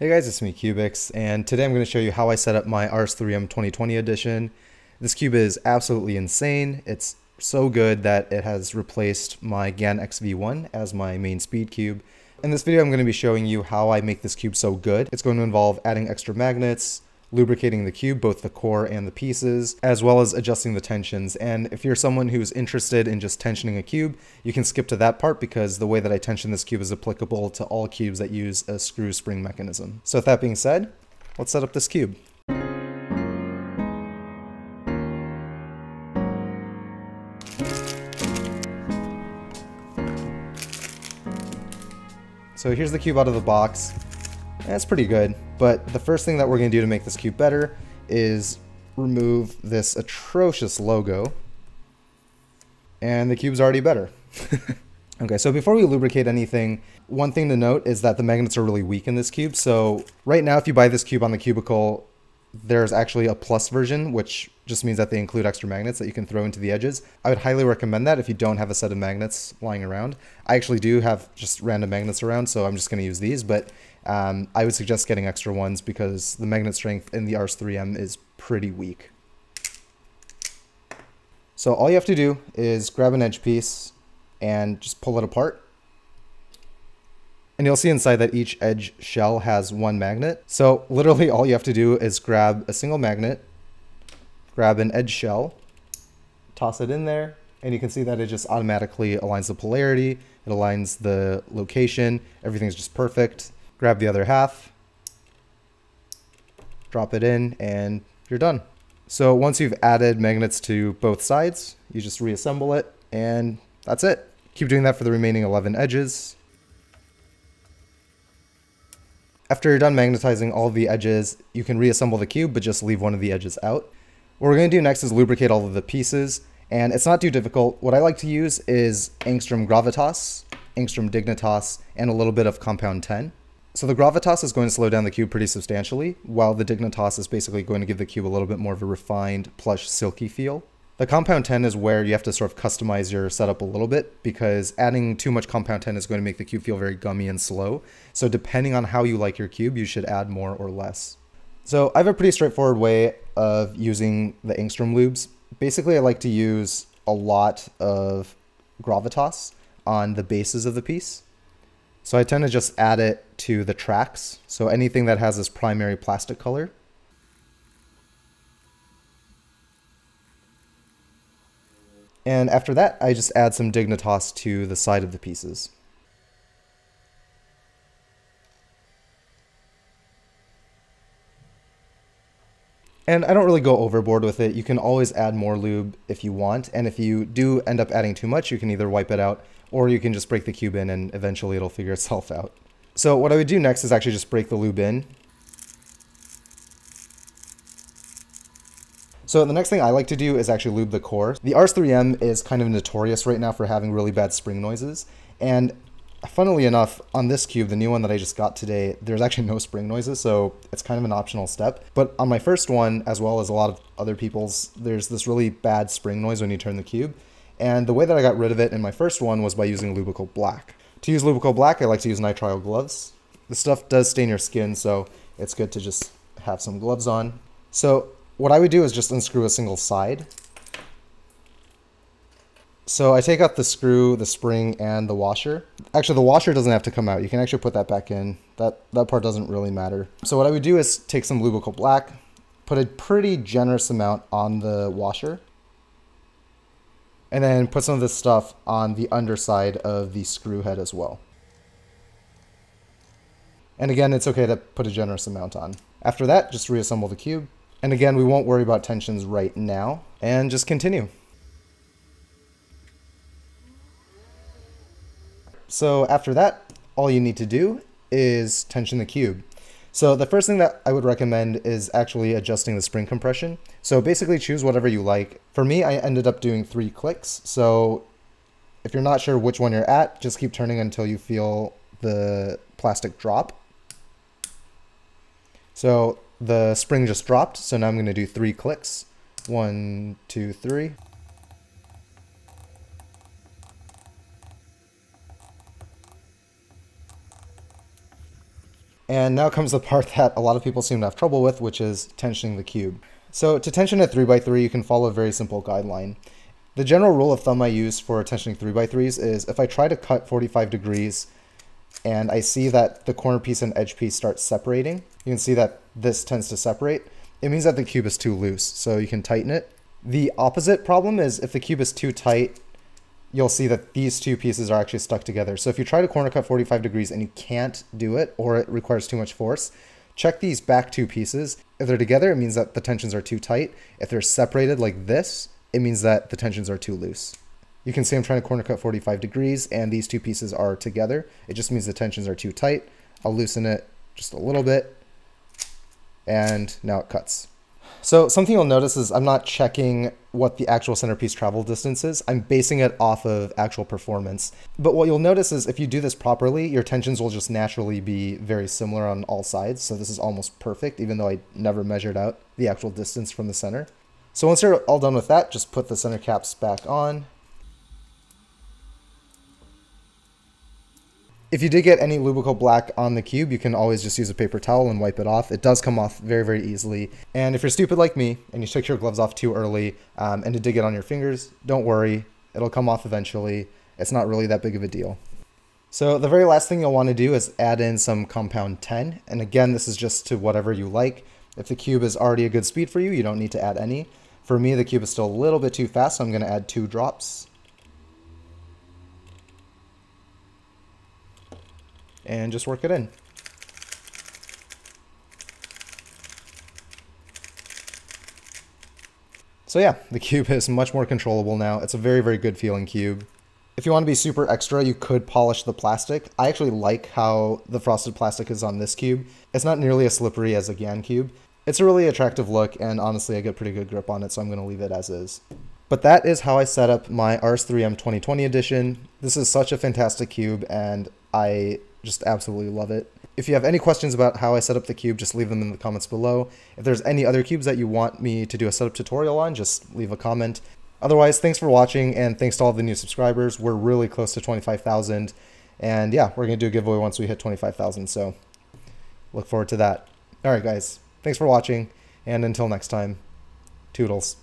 Hey guys, it's me, cyoubx, and today I'm going to show you how I set up my RS3M 2020 edition. This cube is absolutely insane. It's so good that it has replaced my GAN XV1 as my main speed cube. In this video, I'm going to be showing you how I make this cube so good. It's going to involve adding extra magnets, lubricating the cube, both the core and the pieces, as well as adjusting the tensions. And if you're someone who's interested in just tensioning a cube, you can skip to that part because the way that I tension this cube is applicable to all cubes that use a screw spring mechanism. So with that being said, let's set up this cube. So here's the cube out of the box. That's pretty good, but the first thing that we're going to do to make this cube better is remove this atrocious logo, and the cube's already better. Okay, so before we lubricate anything, one thing to note is that the magnets are really weak in this cube. So right now, if you buy this cube on the Cubicle, there's actually a plus version, which just means that they include extra magnets that you can throw into the edges. I would highly recommend that if you don't have a set of magnets lying around. I actually do have just random magnets around, so I'm just going to use these, but I would suggest getting extra ones because the magnet strength in the RS3M is pretty weak. So all you have to do is grab an edge piece and just pull it apart. And you'll see inside that each edge shell has one magnet. So literally all you have to do is grab a single magnet, grab an edge shell, toss it in there, and you can see that it just automatically aligns the polarity, it aligns the location, everything's just perfect. Grab the other half, drop it in, and you're done. So once you've added magnets to both sides, you just reassemble it, and that's it. Keep doing that for the remaining 11 edges. After you're done magnetizing all of the edges, you can reassemble the cube, but just leave one of the edges out. What we're going to do next is lubricate all of the pieces, and it's not too difficult. What I like to use is Angstrom Gravitas, Angstrom Dignitas, and a little bit of Compound 10. So the Gravitas is going to slow down the cube pretty substantially, while the Dignitas is basically going to give the cube a little bit more of a refined, plush, silky feel. The Compound 10 is where you have to sort of customize your setup a little bit, because adding too much Compound 10 is going to make the cube feel very gummy and slow. So depending on how you like your cube, you should add more or less. So I have a pretty straightforward way of using the Angstrom lubes. Basically, I like to use a lot of Gravitas on the bases of the piece. So I tend to just add it to the tracks. So anything that has this primary plastic color. And after that, I just add some Dignitas to the side of the pieces. And I don't really go overboard with it. You can always add more lube if you want. And if you do end up adding too much, you can either wipe it out or you can just break the cube in and eventually it'll figure itself out. So what I would do next is actually just break the lube in. So the next thing I like to do is actually lube the core. The RS3M is kind of notorious right now for having really bad spring noises. And funnily enough, on this cube, the new one that I just got today, there's actually no spring noises, so it's kind of an optional step. But on my first one, as well as a lot of other people's, there's this really bad spring noise when you turn the cube. And the way that I got rid of it in my first one was by using Lubrical Black. To use Lubrical Black, I like to use nitrile gloves. This stuff does stain your skin, so it's good to just have some gloves on. So what I would do is just unscrew a single side. So I take out the screw, the spring, and the washer. Actually, the washer doesn't have to come out. You can actually put that back in. That part doesn't really matter. So what I would do is take some Lubrical Black, put a pretty generous amount on the washer, and then put some of this stuff on the underside of the screw head as well. And again, it's okay to put a generous amount on. After that, just reassemble the cube. And again, we won't worry about tensions right now, and just continue. So after that, all you need to do is tension the cube. So the first thing that I would recommend is actually adjusting the spring compression. So basically choose whatever you like. For me, I ended up doing 3 clicks. So if you're not sure which one you're at, just keep turning until you feel the plastic drop. So the spring just dropped, so now I'm going to do 3 clicks. 1, 2, 3. And now comes the part that a lot of people seem to have trouble with, which is tensioning the cube. So to tension a 3x3, you can follow a very simple guideline. The general rule of thumb I use for tensioning 3x3s is if I try to cut 45 degrees and I see that the corner piece and edge piece start separating, you can see that this tends to separate. It means that the cube is too loose, so you can tighten it. The opposite problem is if the cube is too tight, you'll see that these two pieces are actually stuck together. So if you try to corner cut 45 degrees and you can't do it, or it requires too much force, check these back two pieces. If they're together, it means that the tensions are too tight. If they're separated like this, it means that the tensions are too loose. You can see I'm trying to corner cut 45 degrees and these two pieces are together. It just means the tensions are too tight. I'll loosen it just a little bit and now it cuts. So something you'll notice is I'm not checking what the actual centerpiece travel distance is. I'm basing it off of actual performance. But what you'll notice is if you do this properly, your tensions will just naturally be very similar on all sides. So this is almost perfect, even though I never measured out the actual distance from the center. So once you're all done with that, just put the center caps back on. If you did get any lubrical black on the cube, you can always just use a paper towel and wipe it off. It does come off very, very easily. And if you're stupid like me and you took your gloves off too early and it did get on your fingers, don't worry, it'll come off eventually. It's not really that big of a deal. So the very last thing you'll want to do is add in some compound 10. And again, this is just to whatever you like. If the cube is already a good speed for you, you don't need to add any. For me, the cube is still a little bit too fast, so I'm going to add 2 drops. And just work it in. So yeah, the cube is much more controllable now. It's a very, very good feeling cube. If you want to be super extra, you could polish the plastic. I actually like how the frosted plastic is on this cube. It's not nearly as slippery as a GAN cube. It's a really attractive look, and honestly, I get pretty good grip on it, so I'm going to leave it as is. But that is how I set up my RS3M 2020 edition. This is such a fantastic cube, and I just absolutely love it. If you have any questions about how I set up the cube, just leave them in the comments below. If there's any other cubes that you want me to do a setup tutorial on, just leave a comment. Otherwise, thanks for watching, and thanks to all the new subscribers. We're really close to 25,000, and yeah, we're going to do a giveaway once we hit 25,000, so look forward to that. All right, guys, thanks for watching, and until next time, toodles.